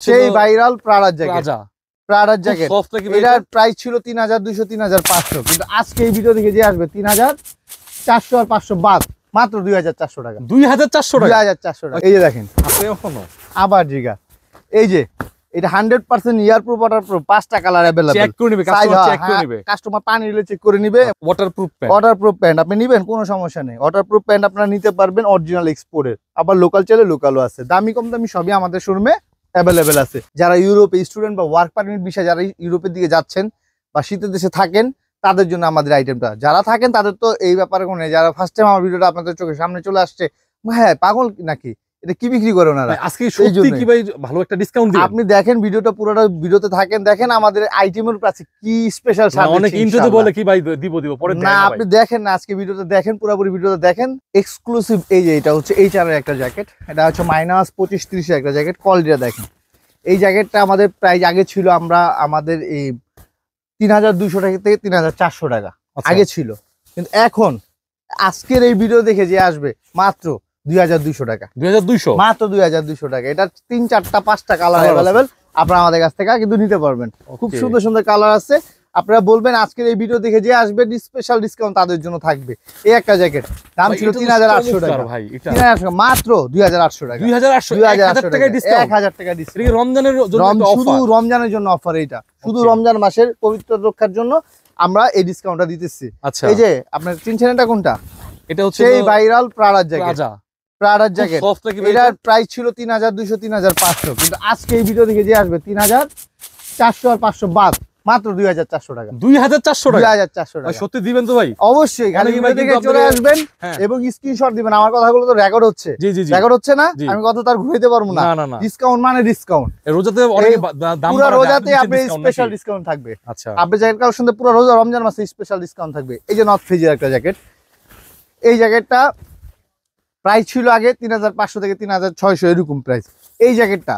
সেই viral প্রাডার jacket এটার price ছিল 3200 3500, কিন্তু আজকে এই ভিডিও দেখে যে আসবে 3400 আর 500 বাদ মাত্র 2400 টাকা। 2400 টাকা। এই যে দেখেন আবার জিগা, এই যে এটা 100% ইয়ার প্রুফ ওয়াটার প্রুফ, 5টা কালার अवेलेबल, চেক করে নিবে কাস্টমার পানি দিলে চেক করে নিবে। ওয়াটারপ্রুফ প্যান্ট আপনি নেবেন কোনো সমস্যা নেই, ওয়াটারপ্রুফ প্যান্ট আপনারা নিতে পারবেন অরিজিনাল এক্সপোর্টের, আবার লোকাল চাইলে লোকালও আছে, দামি কম দামি সবই আমাদের শোরুমে অ্যাভেলেবেল আছে। যারা ইউরোপে স্টুডেন্ট বা ওয়ার্ক পারমিট বিষয়ে যারা ইউরোপের দিকে যাচ্ছেন বা শীতের দেশে থাকেন তাদের জন্য আমাদের আইটেমটা, যারা থাকেন তাদের তো এই ব্যাপারে কোনো নেই। যারা ফার্স্ট টাইম আমার ভিডিওটা আপনাদের চোখের সামনে চলে আসছে, হ্যাঁ পাগল নাকি এটা কি বিক্রি করে ওনারা, আজকে সত্যি কি ভাই ভালো একটা ডিসকাউন্ট দিবেন? আপনি দেখেন ভিডিওটা পুরোটা ভিডিওতে থাকেন, দেখেন আমাদের আইটেমের কাছে কি স্পেশাল সার্ভিস। অনেক ইন্ট্রোতে বলে কি ভাই দিব পরে না, আপনি দেখেন না আজকে ভিডিওটা দেখেন, পুরোপুরি ভিডিওটা দেখেন। এক্সক্লুসিভ এই যে এটা হচ্ছে এইচআর এর একটা জ্যাকেট, এটা হচ্ছে -25-30 একটা জ্যাকেট, কোয়ালিটিটা দেখেন। এই জ্যাকেটটা আমাদের প্রাইস আগে ছিল আমরা আমাদের এই 3200 টাকা থেকে 3400 টাকা আগে ছিল, কিন্তু এখন আজকের এই ভিডিও দেখে যে আসবে মাত্র 2200 টাকা। 2200 মাত্র 2200 টাকা। এটা 3 4টা 5টা কালার अवेलेबल, আপনারা আমাদের কাছ থেকে কিন্তু নিতে পারবেন। খুব সুন্দর সুন্দর কালার আছে, আপনারা বলবেন আজকের এই ভিডিও দেখে যে আসবে স্পেশাল ডিসকাউন্ট তাদের জন্য থাকবে। এই একটা জ্যাকেট দাম ছিল 3800 টাকা ভাই, এটা 3800 মাত্র 2800 টাকা। 2800 টাকা ডিসকাউন্ট, 1000 টাকা ডিসকাউন্ট। এটা রমজানের জন্য অফার, শুধু রমজানের জন্য অফার, এটা শুধু রমজান মাসের পবিত্র রক্ষার জন্য আমরা এই ডিসকাউন্টটা দিতেছি। এই যে আপনারা চিনছেন এটা কোনটা? এটা হচ্ছে সেই ভাইরাল প্রাডার জ্যাকেট, এটার প্রাইস ছিল 3200 3500, কিন্তু আজকে এই ভিডিও দেখে যে আসবে 3400 আর 500 বাদ মাত্র 2400 টাকা। 2400 টাকা সত্যি দিবেন তো ভাই? অবশ্যই, খালি ভিডিও দেখে চলে আসবেন এবং স্ক্রিনশট দিবেন। আমার কথাগুলো তো রেকর্ড হচ্ছে, রেকর্ড হচ্ছে না, আমি কথা তার ঘুরাইতে পারবো না। ডিসকাউন্ট মানে ডিসকাউন্ট, রোজাতে অনেক দাম, পুরো রোজাতে আপনি স্পেশাল ডিসকাউন্ট থাকবে। আচ্ছা, আপনি জ্যাকেট কালেকশনে পুরো রোজা রমজান মাসে স্পেশাল ডিসকাউন্ট থাকবে। এই যে নর্থ ফেজের একটা জ্যাকেট, এই জ্যাকেটটা প্রাইস ছিল আগে 3500 থেকে 3600 এরকম প্রাইস। এই জ্যাকেটটা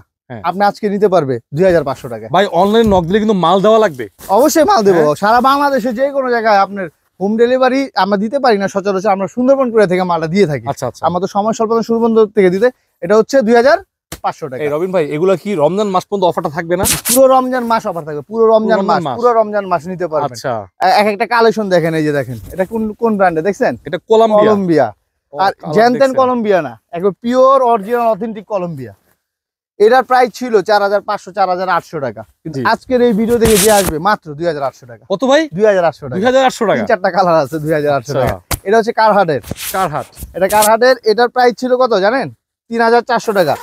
আপনি আজকে নিতে পারবে 2500 টাকা। ভাই অনলাইন নক দিলে কিন্তু মাল দেওয়া লাগবে? অবশ্যই মাল দেবো, সারা বাংলাদেশে যে কোনো জায়গায় আপনার হোম ডেলিভারি আমরা দিতে পারি না সচরাচর, আমরা সুন্দরবন করে থেকে মালটা দিয়ে থাকি। আচ্ছা, আমাদের সময় স্বল্পতা সুন্দরবন থেকে দিতে, এটা হচ্ছে 2500 টাকা। রবিন ভাই এগুলা কি রমজান মাস পর্যন্ত অফারটা থাকবে না? পুরো রমজান মাস অফার থাকবে, পুরো রমজান মাস নিতে পারবেন। আচ্ছা, এক একটা কালেকশন দেখেন, এই যে দেখেন এটা কোন ব্র্যান্ডে দেখছেন? এটা কলম্বিয়া, আর জেনতেন কলম্বিয়া না, একদম পিওর অরিজিনাল অথেন্টিক কলম্বিয়া। এটার প্রাইস ছিল 4500 4800 টাকা, কিন্তু আজকের এই ভিডিও দেখে যে আসবে মাত্র 2800 টাকা। কত ভাই? 2800 টাকা। 2800 টাকা, 3-4টা কালার আছে, 2800 টাকা। এটা হচ্ছে কারহাটের, এটা কারহাটের। এটার প্রাইস ছিল কত জানেন? 3400 টাকা।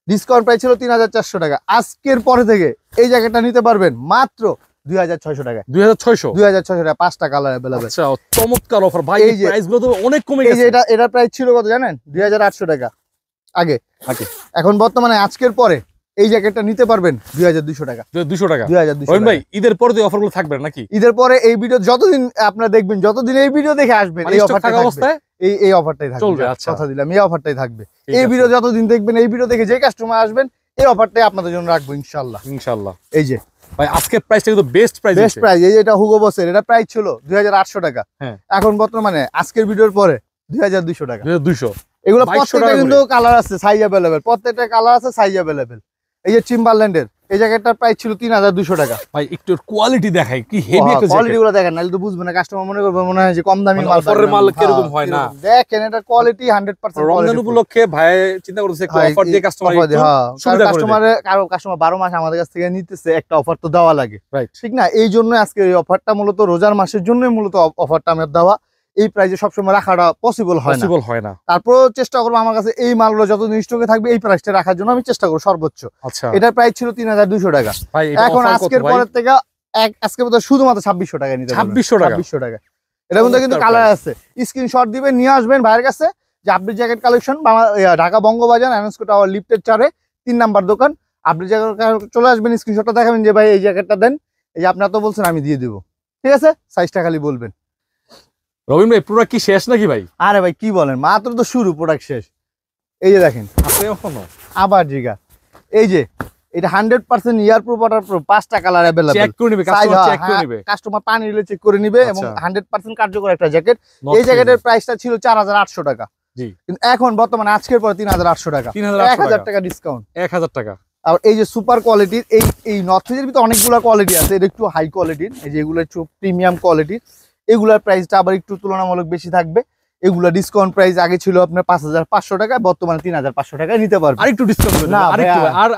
ডিসকাউন্ট প্রাইস ছিল 3400 টাকা। আজকের পরে থেকে এই জ্যাকেটটা নিতে পারবেন মাত্র 2600 টাকা। 2600 টাকা, 5টা কালার अवेलेबल। আচ্ছা, চমৎকার অফার ভাই, এই প্রাইসগুলো তো অনেক কমে গেছে। এই যে এটা প্রাইস ছিল কত জানেন? 2800 টাকা আগে। এখন বর্তমানে আজকের পরে এই জ্যাকেটটা নিতে পারবেন 2200 টাকা। 2200 টাকা। 2200 ভাই ঈদের পরে এই অফারগুলো থাকবে নাকি? ঈদের পরে এই ভিডিও যতদিন আপনারা দেখবেন, যতদিন এই ভিডিও দেখে আসবেন, এই অফারটা অবস্থায় এই অফারটাই থাকবে। কথা দিলাম এই অফারটাই থাকবে। এই ভিডিও যতদিন দেখবেন, এই ভিডিও দেখে যে কাস্টমার আসবেন, এই অফারটাই আপনাদের জন্য রাখবো ইনশাআল্লাহ। এই যে ভাই আজকে প্রাইসটা কিন্তু বেস্ট প্রাইস। এই যে এটা হুগো বসের, এটা প্রাইস ছিল 2800 টাকা, এখন বর্তমানে আজকের ভিডিওর পরে 2200 টাকা। 2200। এগুলো প্রত্যেকটা কিন্তু কালার আছে, সাইজ अवेलेबल, প্রত্যেকটা কালার আছে, সাইজ अवेलेबल। এই যে চিম্বারল্যান্ডের এই জ্যাকেটটার প্রাইস ছিল 3200 টাকা। ভাই একটু কোয়ালিটি দেখাই, কি হেভি একটা জ্যাকেট। কোয়ালিটি গুলো দেখেন, নাহলে তো বুঝবেন না, কাস্টমার মনে করবে মনে হয় যে কম দামি মাল, অফারের মাল কিরকম হয় না। দেখেন এটা কোয়ালিটি 100% রমজান উপলক্ষে ভাই চিন্তা করতেছে একটু অফার দিয়ে কাস্টমার কাস্টমার 12 মাস আমাদের কাছ থেকে নিতেছে, একটা অফার তো দেওয়া লাগে, ঠিক না? এই জন্য আজকে এই অফারটা মূলত রোজার মাসের জন্যই মূলত অফারটা আমার দেওয়া। এই প্রাইসে সবসময় রাখাটা পসিবল হয় না। তারপর চেষ্টা করবো আমার কাছে এই মালগুলো যতদিন স্টকে থাকবে এই প্রাইসটা রাখার জন্য আমি চেষ্টা করবো সর্বোচ্চ। এটার প্রাইস ছিল 3200 টাকা, এখন আজকের পরের থেকে আজকে শুধুমাত্র 2600 টাকা নিতে পারবেন। 2600 টাকা। এটা কিন্তু কালার আছে, স্ক্রিনশট দিবেন, নিয়ে আসবেন ভাইয়ের কাছে যে আপনি জ্যাকেট কালেকশন, ঢাকা বঙ্গবাজার এনএসকো টাওয়ার লিফটের 4-এ 3 নাম্বার দোকান। আপনি জ্যাকেট চলে আসবেন, স্ক্রিনশটটা দেখাবেন যে ভাই এই জ্যাকেটটা দেন, এই যে আপনারা তো বলছেন আমি দিয়ে দিব, ঠিক আছে? সাইজটা খালি বলবেন। রবিন ভাই প্রোডাক্ট কি শেষ নাকি ভাই? আরে ভাই কি বলেন, মাত্র তো শুরু, প্রোডাক্ট শেষ। এই যে দেখেন আবার জিগা, এই যে এটা 100% ইয়ার প্রুফ ওয়াটার প্রুফ, 5টা কালার अवेलेबल, চেক করে নিবে কাস্টমার পানি দিলে চেক করে নিবে, এবং 100% কার্যকর একটা জ্যাকেট। এই জ্যাকেটের প্রাইসটা ছিল 4800 টাকা, কিন্তু এখন বর্তমানে আজকের পরে 3800 টাকা, 1000 টাকা ডিসকাউন্ট। 1000 টাকা আর এই যে সুপার কোয়ালিটির এই নর্থ ফেজের ভিতরে অনেকগুলো কোয়ালিটি আছে, এটা একটু হাই কোয়ালিটির, এই যে এগুলো একটু প্রিমিয়াম কোয়ালিটির, এগুলার প্রাইসটা আবার একটু তুলনামূলক বেশি থাকবে। এগুলা ডিসকাউন্ট প্রাইস আগে ছিল আপনার 5500 টাকা, বর্তমানে 3500 টাকায় নিতে পারবেন। আর একটু ডিসকাউন্ট না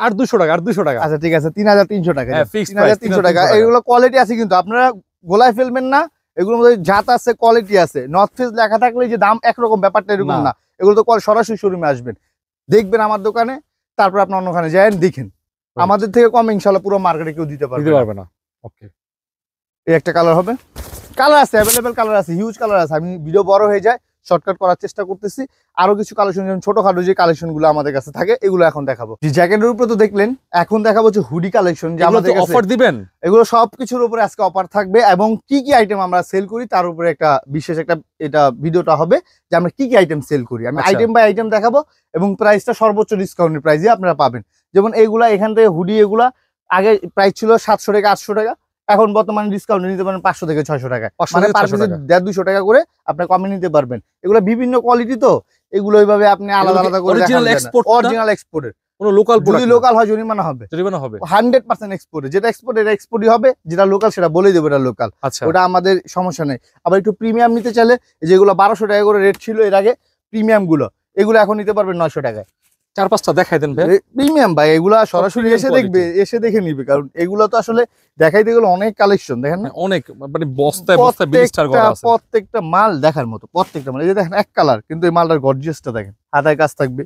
আর 200 টাকা, আর 200 টাকা। আচ্ছা ঠিক আছে 3300 টাকা, 3300 টাকা। এগুলো কোয়ালিটি আছে কিন্তু আপনারা গোলায় ফেলবেন না, এগুলোর মধ্যে জাত আছে, কোয়ালিটি আছে। নর্থ ফেজ লেখা থাকলে যে দাম একরকম, ব্যাপারটা এরকম না। এগুলো তো সরাসরি শোরুমে আসবেন, দেখবেন আমার দোকানে, তারপর আপনি অন্যখানে যান দেখেন। আমাদের থেকে কম ইনশাআল্লাহ পুরো মার্কেটে কেউ দিতে পারবে না। ওকে, এই একটা কালার হবে, কালার আছে অ্যাভেলেবেল, কালার আছে, হিউজ কালার আছে। আমি ভিডিও বড় হয়ে যায়, শর্টকাট করার চেষ্টা করতেছি। আরো কিছু কালেকশন, যেমন ছোটখাটো যে কালেকশন গুলো আমাদের কাছে থাকে, এগুলো এখন দেখাবো। যে জ্যাকেটের উপরে তো দেখলেন, এখন দেখাবো যে হুডি কালেকশন, যে আমাদের অফার দিবেন। এগুলো সবকিছুর উপরে আজকে অফার থাকবে, এবং কি কি আইটেম আমরা সেল করি তার উপরে একটা বিশেষ একটা এটা ভিডিওটা হবে, যে আমরা কি কি আইটেম সেল করি। আমি আইটেম বাই আইটেম দেখাবো, এবং প্রাইসটা সর্বোচ্চ ডিসকাউন্টের প্রাইসে আপনারা পাবেন। যেমন এইগুলা এখান থেকে হুডি, এগুলা আগে প্রাইস ছিল 700 টাকা 800 টাকা, এখন বর্তমানে ডিসকাউন্ট নিতে পারেন 500 থেকে 600 টাকা, মানে 150-200 টাকা করে আপনি কমে নিতে পারবেন। এগুলো বিভিন্ন কোয়ালিটি, তো এগুলো এইভাবে আপনি আলাদা আলাদা করে অরিজিনাল এক্সপোর্টের, কোনো লোকাল যদি লোকাল হয় জরিমানা হবে 100% এক্সপোর্টের। যেটা এক্সপোর্ট এটা এক্সপোর্টই হবে, যেটা লোকাল সেটা বলেই দেবো এটা লোকাল, ওটা আমাদের সমস্যা নেই। আবার একটু প্রিমিয়াম নিতে চাইলে, যেগুলো 1200 টাকা করে রেট ছিল এর আগে, প্রিমিয়াম গুলো এগুলো এখন নিতে পারবেন 900 টাকায়। 4-5টা দেখাই দেন ভাই। প্রিমিয়াম ভাই, এগুলা সরাসরি এসে দেখবে, এসে দেখে নিবে, কারণ এগুলো তো আসলে দেখাইতে গেলে অনেক কালেকশন, দেখেন না, অনেক, মানে বস্তায় বস্তায় বিলিস্টার করা আছে, প্রত্যেকটা মাল দেখার মতো, প্রত্যেকটা মাল। এই যে দেখেন এক কালার, কিন্তু এই মালটার গর্জিয়াসটা দেখেন, হাতায় কাজ থাকবে,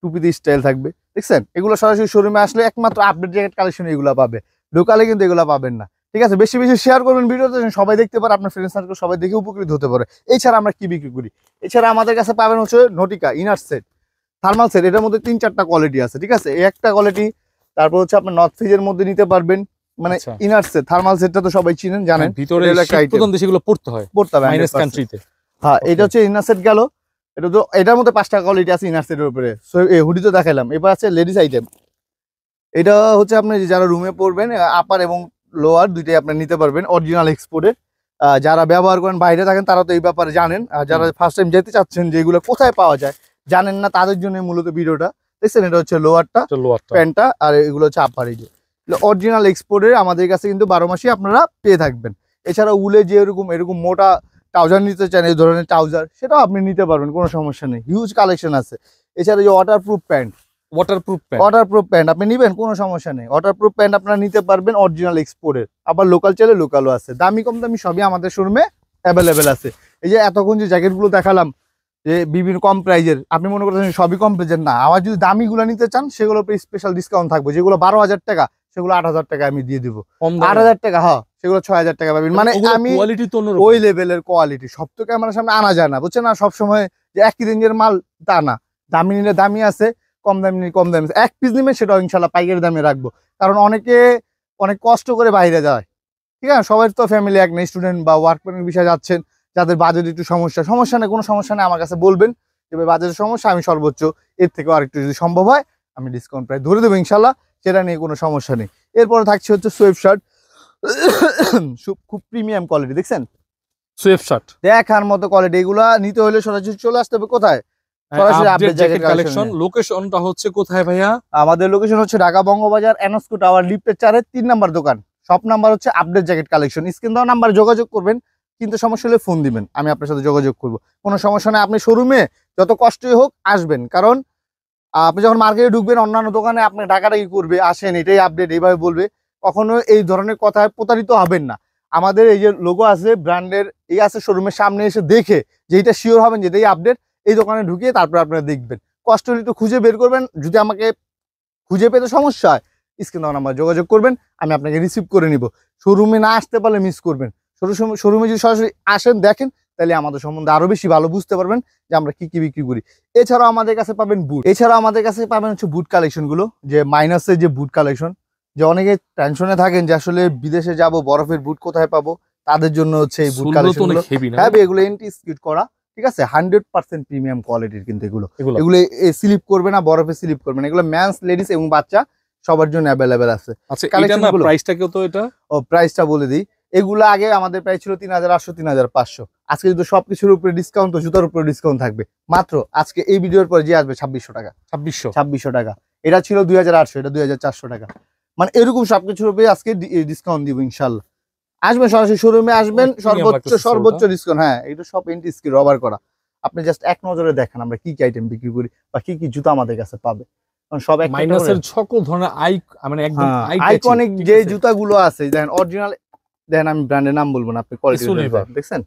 টুপিতে স্টাইল থাকবে, দেখছেন। এগুলো সরাসরি শোরুমে আসলে একমাত্র আপডেট জ্যাকেট কালেকশন এগুলো পাবে, লোকালে কিন্তু এগুলো পাবেন না। ঠিক আছে, বেশি বেশি শেয়ার করবেন ভিডিওতে, সবাই দেখতে পারে, আপনার ফ্রেন্ড সার্কেল সবাই দেখে উপকৃত হতে পারে। এছাড়া আমরা কি বিক্রি করি, এছাড়া আমাদের কাছে পাবেন হচ্ছে Nautika inner set, thermal set, এটার মধ্যে 3-4টা কোয়ালিটি আছে। ঠিক আছে, এই একটা কোয়ালিটি। তারপর হচ্ছে আপনার নর্থ ফেজের মধ্যে নিতে পারবেন, মানে ইনার সেট, থার্মাল সেটটা তো সবাই চিনেন, জানেন, ভিতরে প্রথম দেশগুলো পড়তে হবে মাইনাস কান্ট্রিতে। হ্যাঁ, এটা হচ্ছে ইনার সেট গেল। এটা তো এটার মধ্যে 5টা কোয়ালিটি আছে ইনার সেটের উপরে। সো এই হুডি তো দেখাইলাম, এবার আছে লেডিস আইটেম। এটা হচ্ছে আপনি যারা রুমে পড়বেন, আপার এবং লোয়ার দুইটাই আপনি নিতে পারবেন, অরিজিনাল এক্সপোর্টের। যারা ব্যবহার করেন বাইরে থাকেন তারা তো এই ব্যাপারে জানেন, আর যারা ফার্স্ট টাইম যেতে চাচ্ছেন যে এগুলো কোথায় পাওয়া যায় জানেন না, তাদের জন্য মূলত ভিডিওটা দেখছেন। এটা হচ্ছে লোয়ারটা, প্যান্টটা, আর এগুলো হচ্ছে আপার। এই যে অরিজিনাল এক্সপোর্টের আমাদের কাছে কিন্তু 12 মাসই আপনারা পেয়ে থাকবেন। এছাড়া উলে যে এরকম মোটা ট্রাউজার নিতে চান, এই ধরনের ট্রাউজার, সেটাও আপনি নিতে পারবেন, কোনো সমস্যা নেই, হিউজ কালেকশন আছে। এছাড়া যে ওয়াটারপ্রুফ প্যান্ট আপনি নিবেন, কোনো সমস্যা নেই। ওয়াটারপ্রুফ প্যান্ট আপনারা নিতে পারবেন অরিজিনাল এক্সপোর্টের, আবার লোকাল চাইলে লোকালও আছে। দামি কম দামি সবই আমাদের শোরুমে অ্যাভেলেবেল আছে। এই যে এতক্ষণ যে জ্যাকেটগুলো দেখালাম, যে বিভিন্ন কম প্রাইজের, আপনি মনে করছেন সবই কম প্রাইজের, না। আবার যদি দামিগুলো নিতে চান, সেগুলো স্পেশাল ডিসকাউন্ট থাকবে। যেগুলো 12,000 টাকা, সেগুলো 8,000 টাকা আমি দিয়ে দিব। 8,000 টাকা, হ্যাঁ, সেগুলো 6,000 টাকা পাবেন। মানে আমি ওই লেভেলের কোয়ালিটি সব তো ক্যামেরার সামনে আনা যায় না, বুঝছেন না। সবসময় যে একই রেঞ্জের মাল তা না, দামি নিলে দামি আছে, কম দামি নিলে কম দামি আছে। এক পিস নিবে সেটাও ইনশাল্লাহ পাইকারি দামে রাখবো, কারণ অনেকে অনেক কষ্ট করে বাইরে যায়। ঠিক আছে, সবাই তো ফ্যামিলি এক নেই, স্টুডেন্ট বা ওয়ার্ক পারমিট বিষয়ে যাচ্ছেন, যাদের বাজেট একটু সমস্যা নেই, কোনো সমস্যা নেই, আমার কাছে বলবেন যে বাজেটের সমস্যা, আমি সর্বোচ্চ এর থেকেও আরেকটু যদি সম্ভব হয় আমি ডিসকাউন্ট প্রাইস ধরে দেবো ইনশাল্লাহ, সেটা নিয়ে কোনো সমস্যা নেই। এরপরে থাকছে হচ্ছে সোয়েব শার্ট, খুব প্রিমিয়াম কোয়ালিটি, দেখছেন সোয়েব শার্ট দেখার মতো কোয়ালিটি। এগুলা নিতে হলে সরাসরি চলে আসতে হবে কোথায়, লোকেশনটা হচ্ছে কোথায় ভাইয়া? আমাদের লোকেশন হচ্ছে ঢাকা বঙ্গবাজার এনস্কো টাওয়ার লিফটের 4-এর 3 নাম্বার দোকান। শপ নাম্বার হচ্ছে আপডেট জ্যাকেট কালেকশন। স্ক্রিন দেওয়া নাম্বার যোগাযোগ করবেন, কিন্তু সমস্যা হলে ফোন দিবেন, আমি আপনার সাথে যোগাযোগ করব, কোনো সমস্যা নেই। আপনি শোরুমে যত কষ্টই হোক আসবেন, কারণ আপনি যখন মার্কেটে ঢুকবেন অন্যান্য দোকানে আপনি ডাকাডাকি করবে, আসেন এটাই আপডেট এইভাবে বলবে, কখনো এই ধরনের কথায় প্রতারিত হবেন না। আমাদের এই যে লোগো আছে, ব্র্যান্ডের এই আছে, শোরুমের সামনে এসে দেখে যে এটা শিওর হবেন যে এটাই আপডেট, এই দোকানে ঢুকিয়ে তারপর আপনারা দেখবেন। কষ্ট হলে একটু খুঁজে বের করবেন, যদি আমাকে খুঁজে পেতে সমস্যা হয় স্ক্রিন দেওয়া নাম্বার যোগাযোগ করবেন, আমি আপনাকে রিসিভ করে নিব। শোরুমে না আসতে পারলে মিস করবেন, শোরুমে যদি সরাসরি আসেন দেখেন, তাহলে আমাদের সম্বন্ধে আরো বেশি ভালো বুঝতে পারবেন যে আমরা কি কি বিক্রি করি। এছাড়াও আমাদের কাছে পাবেন বুট, হচ্ছে বুট কালেকশন গুলো, যে মাইনাসের যে বুট কালেকশন, যে অনেকে টেনশনে থাকেন যে আসলে বিদেশে যাব, বরফের বুট কোথায় পাবো, তাদের জন্য হচ্ছে এই বুট কালেকশন গুলো। হ্যাঁ, এগুলো এন্টি স্কিড করা, ঠিক আছে, 100% প্রিমিয়াম কোয়ালিটির, কিন্তু এগুলো স্লিপ করবে না, বরফে স্লিপ করবে না। এগুলো ম্যানস, লেডিস এবং বাচ্চা সবার জন্য অ্যাভেলেবেল আছে। আচ্ছা, এটা না প্রাইসটা কত? এটা প্রাইসটা বলে দিই। এগুলো আগে আমাদের প্রাইস ছিল 3,800 3,500। আজকে যদি সবকিছুর উপরে ডিসকাউন্ট, তো জুতার উপরে ডিসকাউন্ট থাকবে মাত্র আজকে এই ভিডিওর পরে যে আসবে 2,600 টাকা। 2600 টাকা। এটা ছিল 2800, এটা 2400 টাকা। মানে এরকম সবকিছুর উপরে আজকে ডিসকাউন্ট দিব ইনশাল্লাহ। আসবেন সরাসরি শোরুমে আসবেন, সর্বোচ্চ ডিসকাউন্ট। হ্যাঁ, এটা সব এন্টি স্কিন রবার করা। আপনি জাস্ট এক নজরে দেখেন আমরা কি কি আইটেম বিক্রি করি বা কি কি জুতা আমাদের কাছে পাবে। সব মাইনাসের সকল ধরনের মানে একদম আইকনিক যে জুতাগুলো আছে, দেখেন অরিজিনাল, দেখেন আমি ব্র্যান্ডের নাম বলবো না, আপনি কোয়ালিটি দেখছেন,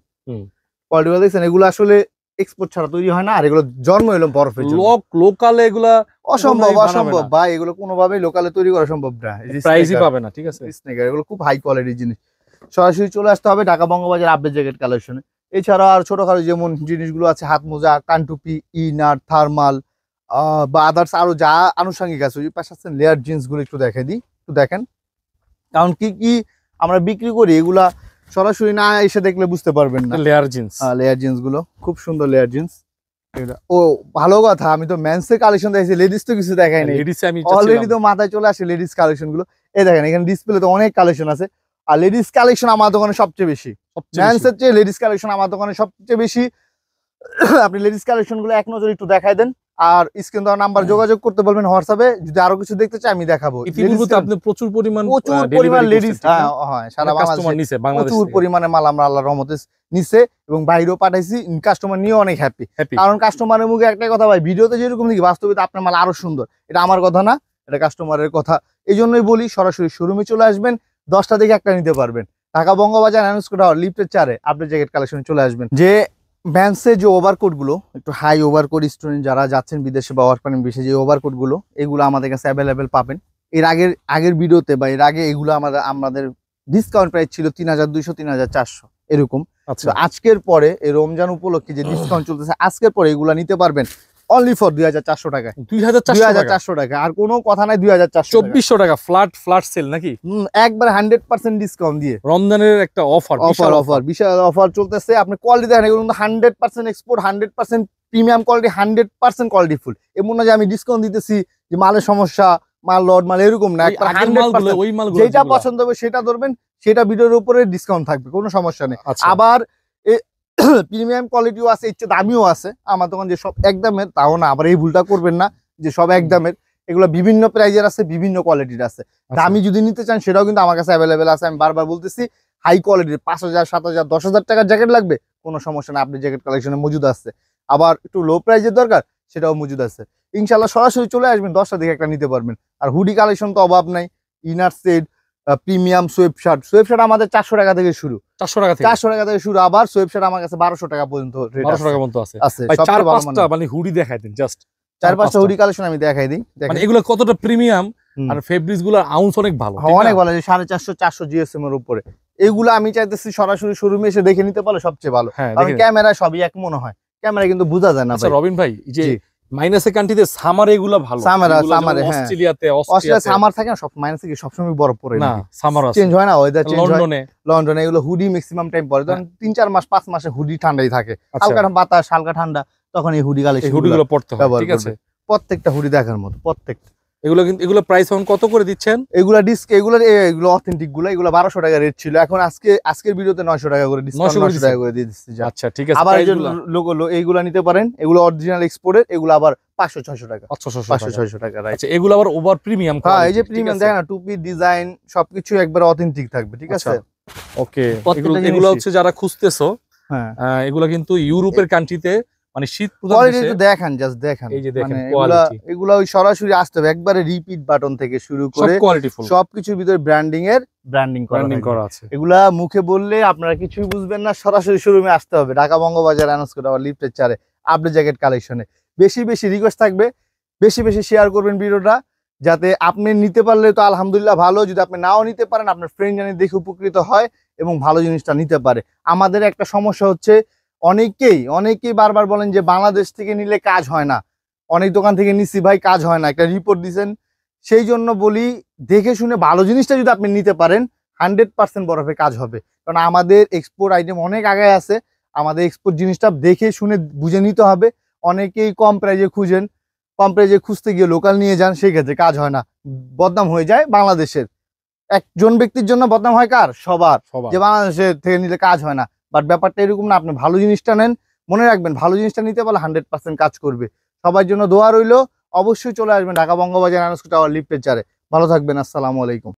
কোয়ালিটি দেখছেন, এগুলো আসলে এক্সপোর্ট ছাড়া তৈরি হয় না। আর এগুলো জন্ম এলো বরফে, লোকালে এগুলা অসম্ভব ভাই, এগুলো কোনোভাবেই লোকালে তৈরি করা সম্ভব না, প্রাইসই পাবে না। ঠিক আছে, স্নেকার এগুলো খুব হাই কোয়ালিটির জিনিস। সরাসরি চলে আসতে হবে ঢাকা বঙ্গবাজার আপডেট জ্যাকেট কালেকশনে। এছাড়া আর ছোটখাটো যেমন জিনিসগুলো আছে, হাত মোজা, কানটুপি, ইনার, থার্মাল বা আদার্স আরো যা আনুষঙ্গিক আছে, ওই পাশে আছেন লেয়ার জিন্স গুলো একটু দেখে দিই, একটু দেখেন। কারণ কি কি আমরা বিক্রি করি এগুলা সরাসরি না এসে দেখলে বুঝতে পারবেন না। লেয়ার জিন্স গুলো খুব সুন্দর, লেয়ার জিন্স। ও ভালো কথা, আমি তো মেন্সের কালেকশন দেখেছি, লেডিস তো কিছু দেখাই নাই, অলরেডি তো মাথায় চলে আসে লেডিস কালেকশন গুলো। এই দেখেন এখানে ডিসপ্লে তো অনেক কালেকশন আছে, আর লেডিস কালেকশন আমার দোকানে সবচেয়ে বেশি, মেন্সের চেয়ে লেডিস কালেকশন আমার দোকানে সবচেয়ে বেশি। আপনি লেডিস কালেকশন গুলো এক নজরে একটু দেখাই দেন, আর স্ক্রিন দেওয়া নাম্বার যোগাযোগ করতে বলবেন হোয়াটসঅ্যাপে। যদি আরো কিছু দেখতে চাই আমি দেখাবো। আপনি প্রচুর পরিমাণ লেডিস, হ্যাঁ সারা বাংলাদেশে প্রচুর পরিমাণে মাল আমরা আল্লাহর রহমতে নিছে এবং বাইরেও পাঠাইছি। কাস্টমার নিয়ে অনেক হ্যাপি, কারণ কাস্টমারের মুখে একটাই কথা, ভাই ভিডিওতে যেরকম দেখি বাস্তবে আপনার মাল আরো সুন্দর। এটা আমার কথা না, এটা কাস্টমারের কথা। এই জন্যই বলি সরাসরি শোরুমে চলে আসবেন, 10টা থেকে একটা নিতে পারবেন। ঢাকা বঙ্গবাজার লিফটের 4-এ আপডেট জ্যাকেট কালেকশনে চলে আসবেন। যে ভ্যান্সের যে ওভারকোট গুলো, একটু হাই ওভারকোট, স্টুডেন্ট যারা যাচ্ছেন বিদেশে বা ওয়ার্ক পারমিট বিষয়ে, যে ওভারকোট গুলো, এগুলো আমাদের কাছে অ্যাভেলেবেল পাবেন। এর আগের ভিডিওতে বা এর আগে এগুলো আমাদের ডিসকাউন্ট প্রাইস ছিল 3200, 3400 এরকম। আজকের পরে এই রমজান উপলক্ষে যে ডিসকাউন্ট চলতেছে, আজকের পরে এগুলো নিতে পারবেন অনলি ফর 2400 টাকায়। 2400 টাকা, আর কোনো কথা নাই। 2400 টাকা ফ্ল্যাট সেল নাকি? একবার 100% ডিসকাউন্ট দিয়ে রমজানের একটা অফার, বিশাল অফার চলতেছে। আপনি কোয়ালিটি দেখেন, এগুলো 100% export, 100% premium quality, 100% quality full. এমন না যে আমি ডিসকাউন্ট দিতেছি যে মালের সমস্যা, মাল লট মাল, এরকম না। যেটা পছন্দ হবে সেটা ধরবেন, সেটা ভিডিওর উপরে ডিসকাউন্ট থাকবে, কোনো সমস্যা নেই। আবার প্রিমিয়াম কোয়ালিটিও আছে, ইচ্ছে দামিও আছে আমার দোকান। যে সব একদমের তাও না, আবার এই ভুলটা করবেন না যে সব একদমের। এগুলো বিভিন্ন প্রাইজের আছে, বিভিন্ন কোয়ালিটির আছে। দামি যদি নিতে চান সেটাও কিন্তু আমার কাছে অ্যাভেলেবেল আছে। আমি বারবার বলতেছি, হাই কোয়ালিটির 5000, 7000, 10,000 টাকার জ্যাকেট লাগবে, কোনো সমস্যা না, আপনি জ্যাকেট কালেকশনে মজুদ আছে। আবার একটু লো প্রাইজের দরকার, সেটাও মজুদ আছে। ইনশাল্লাহ সরাসরি চলে আসবেন, 10টা থেকে একটা নিতে পারবেন। আর হুডি কালেকশন তো অভাব নাই, ইনার সেট, প্রিমিয়াম সোয়েব শার্ট আমাদের 400 টাকা থেকে শুরু, 400 টাকা থেকে শুরু। আবার সোয়েব শার্ট আমার কাছে 1200 টাকা পর্যন্ত আছে। 4-5টা মানে হুডি দেখাই দিন, জাস্ট 4-5টা হুডি কালেকশন আমি দেখাই দিই। মানে এগুলো কতটা প্রিমিয়াম, আর ফেব্রিক্স গুলোর আউন্স অনেক ভালো, অনেক ভালো। 450-400 জিএসএম এর উপরে এগুলো আমি চাইতেছি সরাসরি শোরুমে এসে দেখে নিতে পারলে সবচেয়ে ভালো। কারণ ক্যামেরা সবই এক মনে হয়, ক্যামেরা কিন্তু বোঝা যায় না। আচ্ছা রবিন ভাই, যে মাইনাসের কান্ট্রিতে সামারে এগুলো ভালো, সামারে অস্ট্রেলিয়াতে সামার থাকে না, সব মাইনাসে কি সবসময় বরফ পড়ে না, সামার চেঞ্জ হয় না, ওয়েদার চেঞ্জ হয়। লন্ডনে এগুলো হুডি ম্যাক্সিমাম টাইম পরে, ধরেন 3-4 মাস 5 মাসে হুডি ঠান্ডাই থাকে, হালকা বাতাস, হালকা ঠান্ডা, তখন এই হুডি হুডিগুলো পড়তে হয়। ঠিক আছে, প্রত্যেকটা হুডি দেখার মতো, প্রত্যেকটা। এগুলো প্রাইস এখন কত করে দিচ্ছেন? এগুলো অথেন্টিক গুলো, এগুলো 1200 টাকা রেট ছিল, এখন আজকের ভিডিওতে 900 টাকা করে ডিসকাউন্ট, 900 টাকা করে দিয়ে দিচ্ছি। আচ্ছা ঠিক আছে। আবার এইগুলো নিতে পারেন, এগুলো অরিজিনাল এক্সপোর্টের, এগুলো আবার 500-600 টাকা, 500-600 টাকা। আচ্ছা, এগুলো আবার ওভার প্রিমিয়াম। হ্যাঁ, এই যে প্রিমিয়াম দেখেন না, টুপি ডিজাইন সবকিছু একবার অথেন্টিক থাকবে। ঠিক আছে, ওকে। এগুলো হচ্ছে যারা খুঁজতেছো, হ্যাঁ এগুলো কিন্তু ইউরোপের কান্ট্রিতে মানে শীত দেখেন, জাস্ট দেখেন, এই যে দেখেন এগুলা ওই সরাসরি আসতে হবে, একবারে রিপিট বাটন থেকে শুরু করে সবকিছুর ভিতরে ব্র্যান্ডিং করা আছে। এগুলা মুখে বললে আপনারা কিছুই বুঝবেন না, সরাসরি শোরুমে আসতে হবে। ঢাকা বঙ্গবাজার লিফটের 4-এ আপডেট জ্যাকেট কালেকশনে। বেশি রিকোয়েস্ট থাকবে, বেশি শেয়ার করবেন ভিডিওটা, যাতে আপনি নিতে পারলে তো আলহামদুলিল্লাহ ভালো, যদি আপনি নাও নিতে পারেন আপনার ফ্রেন্ড জানি দেখে উপকৃত হয় এবং ভালো জিনিসটা নিতে পারে। আমাদের একটা সমস্যা হচ্ছে, অনেকেই বারবার বলেন যে বাংলাদেশ থেকে নিলে কাজ হয় না, অনেক দোকান থেকে নিচ্ছি ভাই কাজ হয় না, একটা রিপোর্ট দিচ্ছেন। সেই জন্য বলি, দেখে শুনে ভালো জিনিসটা যদি আপনি নিতে পারেন 100% বরফে কাজ হবে। কারণ আমাদের এক্সপোর্ট আইটেম অনেক আগে আছে, আমাদের এক্সপোর্ট জিনিসটা দেখে শুনে বুঝে নিতে হবে। অনেকেই কম প্রাইজে খুঁজতে গিয়ে লোকাল নিয়ে যান, সেই ক্ষেত্রে কাজ হয় না, বদনাম হয়ে যায় বাংলাদেশের। একজন ব্যক্তির জন্য বদনাম হয় কার? সবার, যে বাংলাদেশের থেকে নিলে কাজ হয় না। বাট ব্যাপারটা এরকম না, আপনি ভালো জিনিসটা নেন, মনে রাখবেন ভালো জিনিসটা নিতে পারলে 100% কাজ করবে। সবার জন্য দোয়া রইলো, অবশ্যই চলে আসবেন ঢাকা বঙ্গবাজার আনারস টাওয়ার লিফটের চারে। ভালো থাকবেন, আসসালামু আলাইকুম।